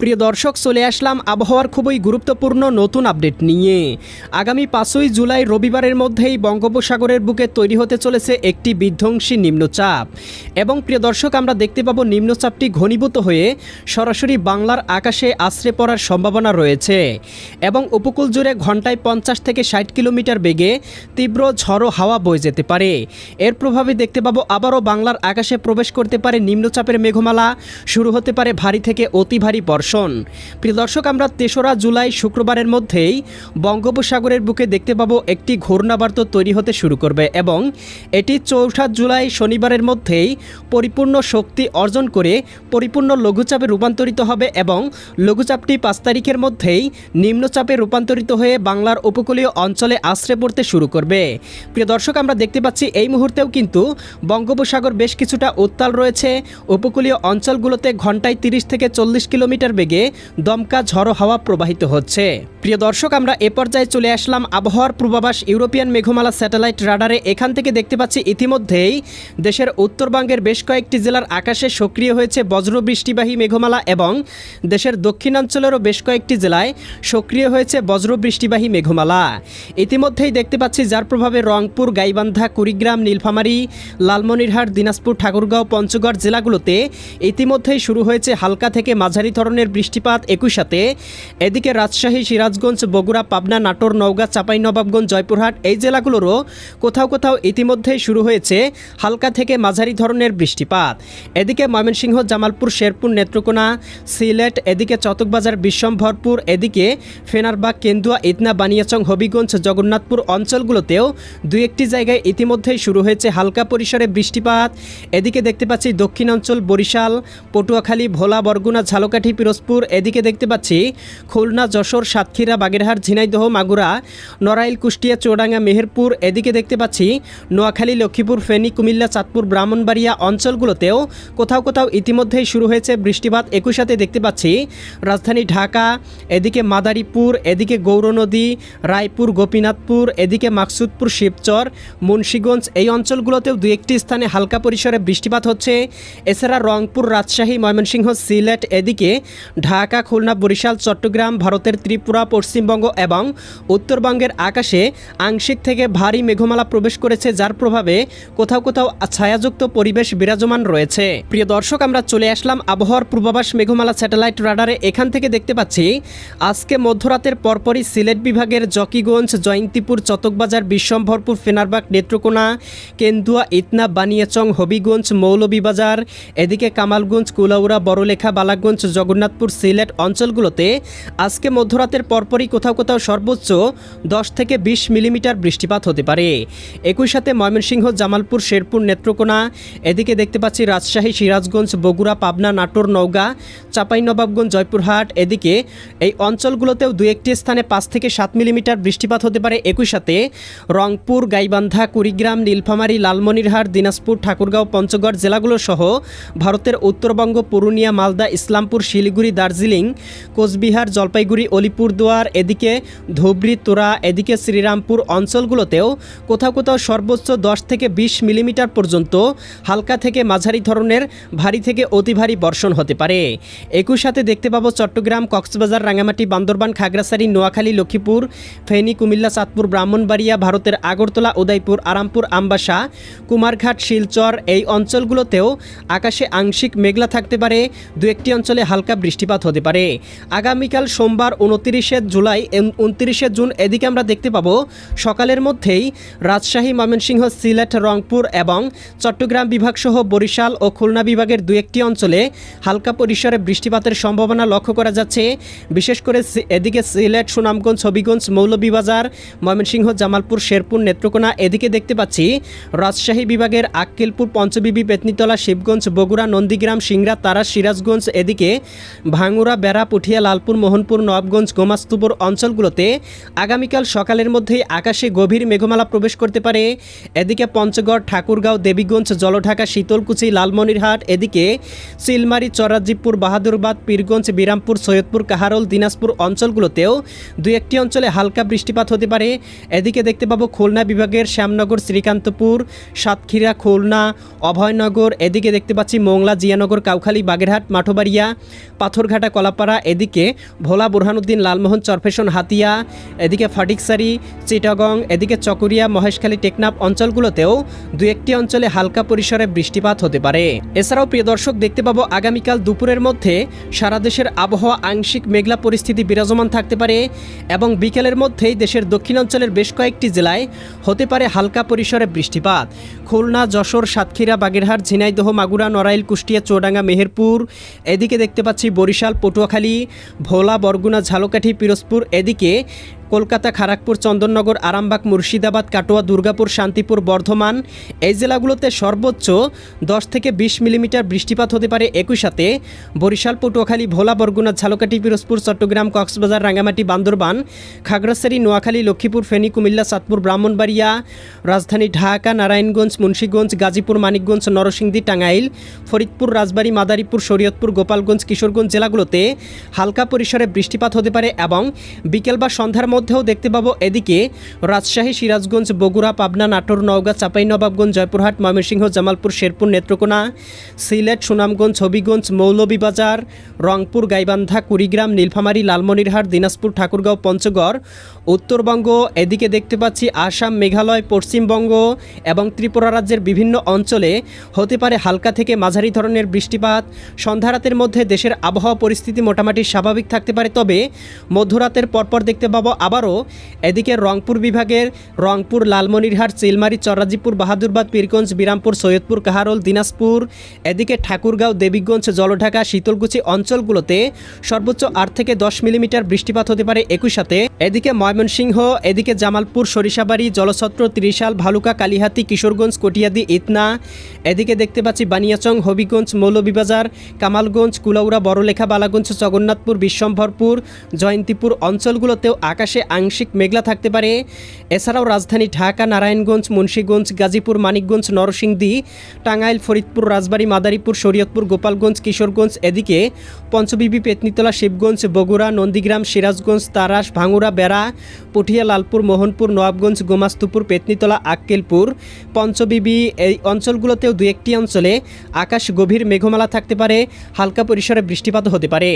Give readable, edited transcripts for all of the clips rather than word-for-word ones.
প্রিয় দর্শক, চলে আসলাম আবহাওয়ার খুবই গুরুত্বপূর্ণ নতুন আপডেট নিয়ে। আগামী 5ই জুলাই রবিবারের মধ্যেই বঙ্গোপসাগরের বুকে তৈরি হতে চলেছে একটি বিধ্বংসী নিম্নচাপ। এবং প্রিয় দর্শক, আমরা দেখতে পাবো নিম্নচাপটি ঘনীভূত হয়ে সরাসরি বাংলার আকাশে আছড়ে পড়ার সম্ভাবনা রয়েছে এবং উপকূল জুড়ে ঘন্টায় 50 থেকে 60 কিলোমিটার বেগে তীব্র ঝড়ো হাওয়া বয়ে যেতে পারে। এর প্রভাবে দেখতে পাবো আবারও বাংলার আকাশে প্রবেশ করতে পারে নিম্নচাপের মেঘমালা, শুরু হতে পারে ভারী থেকে অতি ভারী বর্ষণ। প্রিয় দর্শক, আমরা 3রা জুলাই শুক্রবারের মধ্যেই বঙ্গোপসাগরের বুকে দেখতে পাবো একটি ঘূর্ণাবর্ত তৈরি হতে শুরু করবে এবং এটি 4ঠা জুলাই শনিবারের মধ্যেই পরিপূর্ণ শক্তি অর্জন করে পরিপূর্ণ লঘুচাপে রূপান্তরিত হবে এবং লঘুচাপটি 5 তারিখের মধ্যেই নিম্নচাপে রূপান্তরিত হয়ে বাংলার উপকূলীয় অঞ্চলে আশ্রে পড়তে শুরু করবে। প্রিয় দর্শক, আমরা দেখতে পাচ্ছি এই মুহূর্তেও কিন্তু বঙ্গোপসাগর বেশ কিছুটা উত্তাল রয়েছে। উপকূলীয় অঞ্চলগুলোতে ঘন্টায় 30 থেকে 40 কিলোমিটার বেগে দমকা ঝড়ো হাওয়া প্রবাহিত হচ্ছে। প্রিয় দর্শক, আমরা এ পর্যায়ে চলে আসলাম আবহাওয়ার পূর্বাভাস ইউরোপিয়ান মেঘমালা স্যাটেলাইট রাডারে। এখান থেকে দেখতে পাচ্ছি ইতিমধ্যেই দেশের উত্তরবঙ্গের বেশ কয়েকটি জেলার আকাশে সক্রিয় হয়েছে বজ্রবৃষ্টিবাহী মেঘমালা এবং দেশের দক্ষিণাঞ্চলেরও বেশ কয়েকটি জেলায় সক্রিয় হয়েছে বজ্রবৃষ্টিবাহী মেঘমালা। ইতিমধ্যেই দেখতে পাচ্ছি যার প্রভাবে রংপুর, গাইবান্ধা, কুড়িগ্রাম, নীলফামারী, লালমনিরহাট, দিনাজপুর, ঠাকুরগাঁও, পঞ্চগড় জেলাগুলোতে ইতিমধ্যেই শুরু হয়েছে হালকা থেকে মাঝারি ধরনের বৃষ্টিপাত। একই সাথে এদিকে রাজশাহী, সিরাজগঞ্জ, বগুড়া, পাবনা, নাটোর, নওগাঁ, চাঁপাইনবাবগঞ্জ, জয়পুরহাট এই জেলাগুলোরও কোথাও কোথাও ইতিমধ্যেই শুরু হয়েছে হালকা থেকে মাঝারি ধরনের বৃষ্টিপাত। এদিকে ময়মনসিংহ, জামালপুর, শেরপুর, নেত্রকোনা, সিলেট, এদিকে চটকবাজার, বিশ্বম্ভরপুর, এদিকে ফেনারবাগ, কেন্দুয়া, ইতনা, বানিয়াচং, হবিগঞ্জ, জগন্নাথপুর অঞ্চলগুলোতেও দুই একটি জায়গায় ইতিমধ্যেই শুরু হয়েছে হালকা পরিসরে বৃষ্টিপাত। এদিকে দেখতে পাচ্ছি দক্ষিণাঞ্চল, বরিশাল, পটুয়াখালী, ভোলা, বরগুনা, ঝালকাঠি, পিরোজপুর, এদিকে দেখতে পাচ্ছি খুলনা, যশোর, সাতক্ষীরা, বাগেরহাট, ঝিনাইদহ, মাগুরা, নড়াইল, কুষ্টিয়া, চুয়াডাঙ্গা, মেহেরপুর, এদিকে দেখতে পাচ্ছি নোয়াখালী, লক্ষ্মীপুর, ফেনী, কুমিল্লা, চাঁদপুর, ব্রাহ্মণবাড়িয়া অঞ্চলগুলোতেও কোথাও কোথাও ইতিমধ্যেই শুরু হয়েছে বৃষ্টিপাত। একই সাথে দেখতে পাচ্ছি রাজধানী ঢাকা, এদিকে মাদারীপুর, এদিকে গৌরনদী, রায়পুর, গোপীনাথপুর, এদিকে মাকসুদপুর, শিবচর, মুন্সীগঞ্জ এই অঞ্চলগুলোতেও দু একটি স্থানে হালকা পরিসরে বৃষ্টিপাত হচ্ছে। এছাড়া রংপুর, রাজশাহী, ময়মনসিংহ, সিলেট, এদিকে ঢাকা, খুলনা, বরিশাল, চট্টগ্রাম, ভারতের ত্রিপুরা, পশ্চিমবঙ্গ এবং উত্তরবঙ্গের আকাশে আংশিক থেকে ভারী মেঘমালা প্রবেশ করেছে, যার প্রভাবে কোথাও কোথাও ছায়াযুক্ত পরিবেশ বিরাজমান রয়েছে। প্রিয় দর্শক, আমরা চলে আসলাম আবহাওয়ার পূর্বাভাস মেঘমালা স্যাটেলাইট রাডারে। এখান থেকে দেখতে পাচ্ছি আজকে মধ্যরাতের পরপরই সিলেট বিভাগের জকিগঞ্জ, জয়ন্তীপুর, চটকবাজার, বিশ্বম্ভরপুর, ফেনারবাগ, নেত্রকোনা, কেন্দুয়া, ইতনা, বানিয়াচং, হবিগঞ্জ, মৌলভীবাজার, এদিকে কামালগঞ্জ, কুলাউড়া, বড়লেখা, বালাগঞ্জ, জগন্নাথপুর, সিলেট অঞ্চলগুলোতে আজকে মধ্যরাতের পরপরই কোথাও কোথাও সর্বোচ্চ 10 থেকে 20 মিলিমিটার বৃষ্টিপাত হতে পারে। একই সাথে ময়মনসিংহ, জামালপুর, শেরপুর, নেত্রকোনা, এদিকে দেখতে পাচ্ছি রাজশাহী, সিরাজগঞ্জ, বগুড়া, পাবনা, নাটোর, নওগাঁ, চাঁপাইনবাবগঞ্জ, জয়পুরহাট, এদিকে এই অঞ্চলগুলোতেও দু একটি স্থানে 5 থেকে 7 মিলিমিটার বৃষ্টিপাত হতে পারে। একই সাথে রংপুর, গাইবান্ধা, কুড়িগ্রাম, নীলফামারী, লালমনিরহাট, দিনাজপুর, ঠাকুরগাঁও, পঞ্চগড় জেলাগুলো সহ ভারতের উত্তরবঙ্গ, পুরুলিয়া, মালদা, ইসলামপুর, শিলিগুড়ি, দার্জিলিং, কোচবিহার, জলপাইগুড়ি, অলিপুরদুয়ার, এদিকে ধুবড়ী, তোরা, এদিকে শ্রীরামপুর অঞ্চলগুলোতেও কোথাও কোথাও সর্বোচ্চ 10 থেকে 20 মিলিমিটার পর্যন্ত হালকা থেকে মাঝারি ধরনের ভারী থেকে অতি ভারী বর্ষণ হতে পারে। একই সাথে দেখতে পাবো চট্টগ্রাম, কক্সবাজার, রাঙামাটি, বান্দরবান, খাগড়াছড়ি, নোয়াখালী, লক্ষ্মীপুর, ফেনী, কুমিল্লা, চাঁদপুর, ব্রাহ্মণবাড়িয়া, ভারতের আগরতলা, উদয়পুর, আরামপুর, আমবাসা, কুমারঘাট, শিলচর এই অঞ্চলগুলোতেও আকাশে আংশিক মেঘলা থাকতে পারে। দু একটি অঞ্চলে হালকা বৃষ্টিপাত হতে পারে। আগামীকাল সোমবার 29শে জুলাই 29শে জুন এদিকে আমরা দেখতে পাবো সকালের মধ্যেই রাজশাহী, ময়মনসিংহ, সিলেট, রংপুর এবং চট্টগ্রাম বিভাগ সহ বরিশাল ও খুলনা বিভাগের দু একটি অঞ্চলে হালকা পরিসরে বৃষ্টিপাতের সম্ভাবনা লক্ষ্য করা যাচ্ছে। বিশেষ করে এদিকে সিলেট, সুনামগঞ্জ, হবিগঞ্জ, মৌলভীবাজার, ময়মনসিংহ, জামালপুর, শেরপুর, নেত্রকোনা, এদিকে দেখতে পাচ্ছি রাজশাহী বিভাগের আক্কেলপুর, পঞ্চবিবি, পেতনিতলা, শিবগঞ্জ, বগুড়া, নন্দীগ্রাম, সিংড়া, তারা, সিরাজগঞ্জ, এদিকে ভাঙ্গুড়া, বেড়া, পুঠিয়া, লালপুর, মোহনপুর, নবাবগঞ্জ, গোমাস্তুপুর অঞ্চলগুলোতে আগামীকাল সকালের মধ্যেই আকাশে গভীর মেঘমালা প্রবেশ করতে পারে। এদিকে পঞ্চগড়, ঠাকুরগাঁও, দেবীগঞ্জ, জলঢাকা, শীতলকুচি, লালমনিরহাট, এদিকে চিলমারি, চরাজিপুর, বাহাদুরবাদ, পীরগঞ্জ, বিরামপুর, সৈয়দপুর, কাহারোল, দিনাজপুর অঞ্চলগুলোতেও দুই একটি অঞ্চলে হালকা বৃষ্টিপাত হতে পারে। এদিকে দেখতে পাবো খুলনা বিভাগের শ্যামনগর, শ্রীকান্তপুর, সাতক্ষীরা, খুলনা, অভয়নগর, এদিকে দেখতে পাচ্ছি মোংলা, জিয়ানগর, কাউখালী, বাগেরহাট, মাঠবাড়িয়া, পাথরঘাটা কলাপাড়া, এদিকে ভোলা বুরহানুদ্দিন লালমোহন চরফেশন হাতিয়া, এদিকে ফটিকছড়ি চিটাগং, এদিকে চকরিয়া মহেশখালী টেকনাফ অঞ্চলগুলোতেও দু একটি অঞ্চলে হালকা পরিসরে বৃষ্টিপাত হতে পারে। এছাড়াও প্রিয় দর্শক দেখতে পাবো আগামীকাল দুপুরের মধ্যে সারা দেশের আবহাওয়া আংশিক মেঘলা পরিস্থিতি বিরাজমান থাকতে পারে এবং বিকেলের মধ্যেই দেশের দক্ষিণাঞ্চলের বেশ কয়েকটি জেলায় হতে পারে হালকা পরিসরে বৃষ্টিপাত। খুলনা, যশোর, সাতক্ষীরা, বাগেরহাট, ঝিনাইদহ, মাগুরা, নড়াইল, কুষ্টিয়া, চুয়াডাঙ্গা, মেহেরপুর, এদিকে দেখতে পাচ্ছি বরিশাল, পটুয়াখালী, ভোলা, বরগুনা, ঝালকাঠি, পিরোজপুর, এদিকে কলকাতা, খড়গপুর, চন্দননগর, আরামবাগ, মুর্শিদাবাদ, কাটোয়া, দুর্গাপুর, শান্তিপুর, বর্ধমান এই জেলাগুলোতে সর্বোচ্চ 10 থেকে 20 মিলিমিটার বৃষ্টিপাত হতে পারে। একই সাথে বরিশাল, পটুয়াখালী, ভোলা, বরগুনা, ঝালকাঠি, পিরোজপুর, চট্টগ্রাম, কক্সবাজার, রাঙ্গামাটি, বান্দরবান, খাগড়াছড়ি, নোয়াখালী, লক্ষ্মীপুর, ফেনী, কুমিল্লা, চাঁদপুর, ব্রাহ্মণবাড়িয়া, রাজধানী ঢাকা, নারায়ণগঞ্জ, মুন্সিগঞ্জ, গাজীপুর, মানিকগঞ্জ, নরসিংদী, টাঙ্গাইল, ফরিদপুর, রাজবাড়ী, মাদারীপুর, শরীয়তপুর, গোপালগঞ্জ, কিশোরগঞ্জ জেলাগুলোতে হালকা পরিসরে বৃষ্টিপাত হতে পারে এবং বিকেল বা সন্ধ্যার মধ্যেও দেখতে পাবো এদিকে রাজশাহী, সিরাজগঞ্জ, বগুড়া, পাবনা, নাটোর, নওগাঁ, চাঁপাইনবাবগঞ্জ, জয়পুরহাট, ময়মনসিংহ, জামালপুর, শেরপুর, নেত্রকোনা, সিলেট, সুনামগঞ্জ, হবিগঞ্জ, মৌলভীবাজার, রংপুর, গাইবান্ধা, কুড়িগ্রাম, নীলফামারী, লালমনিরহাট, দিনাজপুর, ঠাকুরগাঁও, পঞ্চগড়, উত্তরবঙ্গ, এদিকে দেখতে পাচ্ছি আসাম, মেঘালয়, পশ্চিমবঙ্গ এবং ত্রিপুরা রাজ্যের বিভিন্ন অঞ্চলে হতে পারে হালকা থেকে মাঝারি ধরনের বৃষ্টিপাত। সন্ধ্যারাতের মধ্যে দেশের আবহাওয়া পরিস্থিতি মোটামুটি স্বাভাবিক থাকতে পারে, তবে মধ্যরাতের পরপর দেখতে পাবো আবারও এদিকে রংপুর বিভাগের রংপুর, লালমনিরহাট, চিলমারি, চরাজিপুর, বাহাদুরবাদ, পীরগঞ্জ, বিরামপুর, সৈয়দপুর, কাহারোল, দিনাজপুর, এদিকে ঠাকুরগাঁও, দেবীগঞ্জ, জলঢাকা, শীতলকুচি অঞ্চলগুলোতে সর্বোচ্চ 8 থেকে 10 মিলিমিটার বৃষ্টিপাত হতে পারে। একই সাথে এদিকে ময়মনসিংহ, এদিকে জামালপুর, সরিষাবাড়ি, জলছত্র, ত্রিশাল, ভালুকা, কালিহাতী, কিশোরগঞ্জ, কটিয়াদি, ইতনা, এদিকে দেখতে পাচ্ছি বানিয়াচং, হবিগঞ্জ, মৌলভীবাজার, কামালগঞ্জ, কুলাউড়া, বড়লেখা, বালাগঞ্জ, জগন্নাথপুর, বিশ্বম্ভরপুর, জয়ন্তীপুর অঞ্চলগুলোতেও আকাশে আংশিক মেঘলা থাকতে পারে। এছাড়াও রাজধানী ঢাকা, নারায়ণগঞ্জ, মুন্সিগঞ্জ, গাজীপুর, মানিকগঞ্জ, নরসিংদী, টাঙ্গাইল, ফরিদপুর, রাজবাড়ী, মাদারীপুর, শরীয়তপুর, গোপালগঞ্জ, কিশোরগঞ্জ, এদিকে পঞ্চবিবি, পেতনিতলা, শিবগঞ্জ, বগুড়া, নন্দীগ্রাম, সিরাজগঞ্জ, তারাস, ভাঙ্গুড়া, বেড়া, পুঠিয়া, লালপুর, মোহনপুর, নবাবগঞ্জ, গোমাস্তুপুর, পেতনিতলা, আক্কেলপুর, পঞ্চবিবি এই অঞ্চলগুলোতেও দু একটি অঞ্চলে আকাশ গভীর মেঘমালা থাকতে পারে, হালকা পরিসরে বৃষ্টিপাত হতে পারে।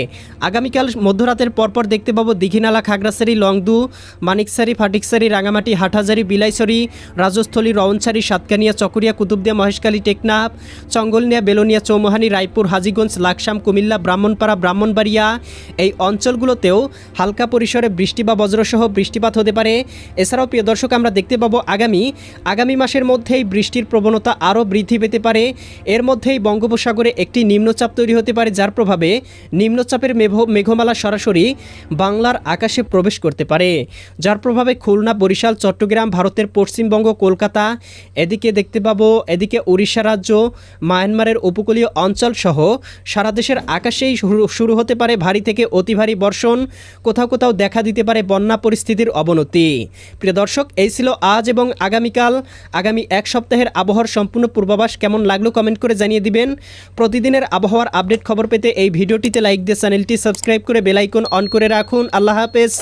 আগামীকাল মধ্যরাতের পরপর দেখতে পাবো দীঘিনালা, খাগড়াছড়ি, লংদু, মানিকছড়ি, ফটিকছড়ি, রাঙামাটি, হাটহাজারী, বিলাইছড়ি, রাজস্থলী, রওনছড়ি, সাতকানিয়া, চকরিয়া, কুতুবদিয়া, মহেশখালী, টেকনাফ, চঙ্গলনিয়া, বেলোনিয়া, চৌমোহানি, রায়পুর, হাজীগঞ্জ, লাকসাম, কুমিল্লা, ব্রাহ্মণপাড়া, ব্রাহ্মণবাড়িয়া এই অঞ্চলগুলোতেও হালকা পরিসরে বৃষ্টি বা বজ্রসহ বৃষ্টিপাত হতে পারে। এছাড়াও প্রিয় দর্শক আমরা দেখতে পাবো আগামী মাসের মধ্যেই বৃষ্টির প্রবণতা আরও বৃদ্ধি পেতে পারে। এর মধ্যেই বঙ্গোপসাগরে একটি নিম্নচাপ তৈরি হতে পারে, যার প্রভাবে নিম্নচাপের মেঘমালা সরাসরি বাংলার আকাশে প্রবেশ করতে পারে, যার প্রভাবে খুলনা, বরিশাল, চট্টগ্রাম, ভারতের পশ্চিমবঙ্গ, কলকাতা, এদিকে দেখতে পাবো এদিকে উড়িষ্যা রাজ্য, মায়ানমারের উপকূলীয় অঞ্চল সহ সারা দেশের আকাশেই শুরু হতে পারে ভারী থেকে অতি ভারী বর্ষণ, কোথাও কোথাও দেখা দিতে পারে বন্যা পরিস্থিতির অবনতি। প্রিয় দর্শক, এই ছিল আজ এবং আগামী এক সপ্তাহের আবহাওয়ার সম্পূর্ণ পূর্বাভাস। কেমন লাগলো কমেন্ট করে জানিয়ে দিবেন। প্রতিদিনের আবহাওয়ার আপডেট খবর পেতে এই ভিডিওটিতে লাইক দিয়ে চ্যানেলটি সাবস্ক্রাইব করে বেল আইকন অন করে রাখুন। আল্লাহ হাফেজ।